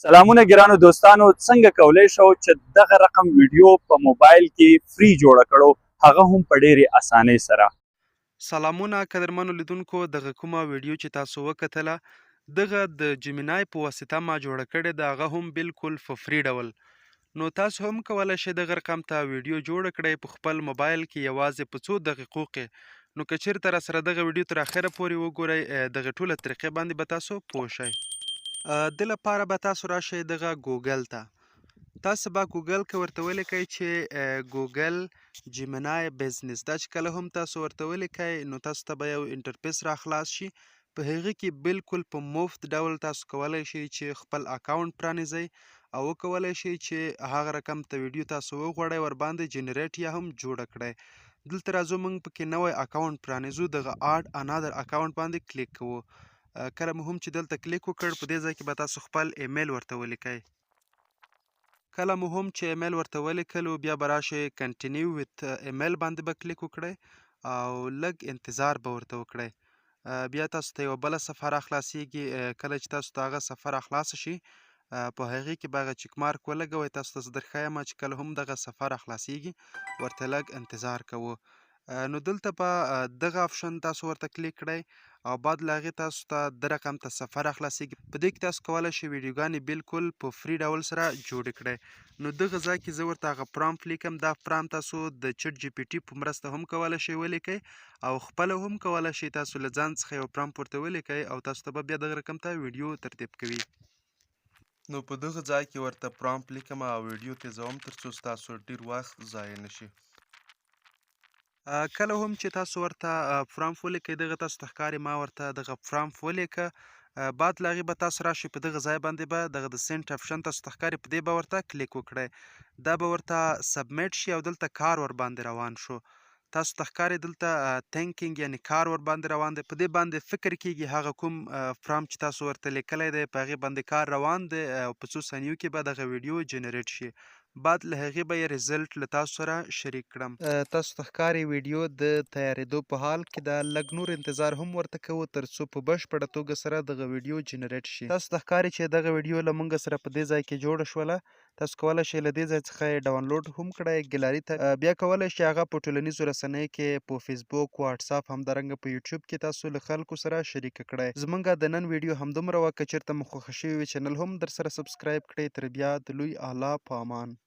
سلامونه ګرانو دوستانو، څنګه کولی شو چې دغه رقم ویډیو په موبایل کې فری جوړه کړو، هغه هم په ډېرې اسانۍ سره. سلامونه قدرمنو لیدونکو، دغه کومه ویډیو چې تاسو وکتله دغه د جیمینای په واسطه ما جوړه کړې ده، هغه هم بالکل په فری ډول. نو تاسو هم کولی شئ دغه رقم ته ویډیو جوړه کړئ په خپل موبایل کې یوازې په څو دقیقو کې. نو که چیرته راسره دغه ویډیو تر اخره پورې وګورئ، دغه ټوله طریقې باندې به تاسو پوه شئ. د لپاره به تاسو راشئ دغه ګوګل ته. تاسو به ګوګل کې ورته ولیکئ چې ګوګل جیمینای بزنس. دا چې کله هم تاسو ورته ولیکئ نو تاسو ته به یو انټرفیس را خلاص شي. په هغه کې بالکل په مفت ډول تاسو کولی شئ چې خپل اکاونټ پرانیزئ او وکولی شئ چې هغه رقم ته ویډیو تاسو وغواړئ ورباندې جنریټ یا هم جوړه کړئ. دلته راځو موږ پکې نوی اکاونټ پرانیزو، دغه اډ انادر اکاونټ باندې کلیک کوو. کله مو هم چې دلته کلیک وکړ په دې ځای کې به تاسو خپل ایمیل ورته ولیکئ. کله مو هم چې ایمیل ورته ولیکلو بیا به راشئ کنټینیو ویت ایمیل باندې به کلیک وکړئ او لږ انتظار به ورته وکړئ. بیا تاسو ته یوه بله صفحه را خلاصیږي. کله چې تاسو ته هغه صفحه را خلاصه شي په هغې کې به هغه چک مارک ولګوئ. تاسو ته زه درښیم چې کله هم دغه صفحه را خلاصیږي ورته لږ انتظار کوو. نو دلته به دغه آپشن تاسو ورته کلیک کړئ او بعد له هغې تاسو ته د رقم ته صفحه را خلاصیږي. په دې کې تاسو کولی شئ ویډیوګانې بالکل په فری ډول سره جوړې کړئ. نو دغه ځای کې زه ورته هغه پرامپټ لیکم. دا پرامپټ تاسو د چټ جي پي ټي په مرسته هم کولی شئ ولیکئ او خپله هم کولی شئ تاسو له ځان څخه یو پرامپټ ورته ولیکئ او تاسو ته به بیا دغه رقم ته ویډیو ترتیب کوي. نو په دغه ځای کې ورته پرامپټ لیکم او ویډیو تیزوم تر څو ستاسو ډېر وخت ضایع نشي. کله هم چې تاسو ورته پرامپټ ولیکئ دغه تاسو ته ښکاري ما ورته دغه پرامپټ ولیکه. بعد له هغې به تاسو راشئ په دغه ځای باندې به دغه د سینټ آپشن تاسو ته ښکاري، په دې به ورته کلیک وکړئ. دا به ورته سبمیټ شي او دلته کار ورباندې روان شو. تاسو ته ښکاري دلته تینکینګ یعنې کار ورباندې روان دی. په دې باندې فکر کیږي هغه کوم پرامپټ چې تاسو ورته لیکلی دی په هغې باندې کار روان دی او په څو ثانیو کې به دغه ویډیو جنریټ شي. بعد له هغې به یې ریزلټ له تاسو سره شریک کړم. تاسو ته ښکاري ویډیو د تیارېدو په حال کې ده. لږ نور انتظار هم ورته کوو تر څو په بشپړه توګه سره دغه ویډیو جنریټ شي. تاسو ته ښکاري چې دغه ویډیو له موږ سره په دې ځای کې جوړه شوله. تاسو کولی شئ له دې ځای څخه یې ډاونلوډ هم کړئ ګیلري ته. بیا کولی شئ هغه په ټولنیزو رسنیو کې په فیسبوک، واټساپ همدارنګه په یوټیوب کې تاسو له خلکو سره شریکه کړئ. زموږ د نن ویډیو همدومره وه. که چېرته مو خوښه شوې وي چینل هم درسره سبسکرایب کړئ. تر بیا د لوی الله په امان.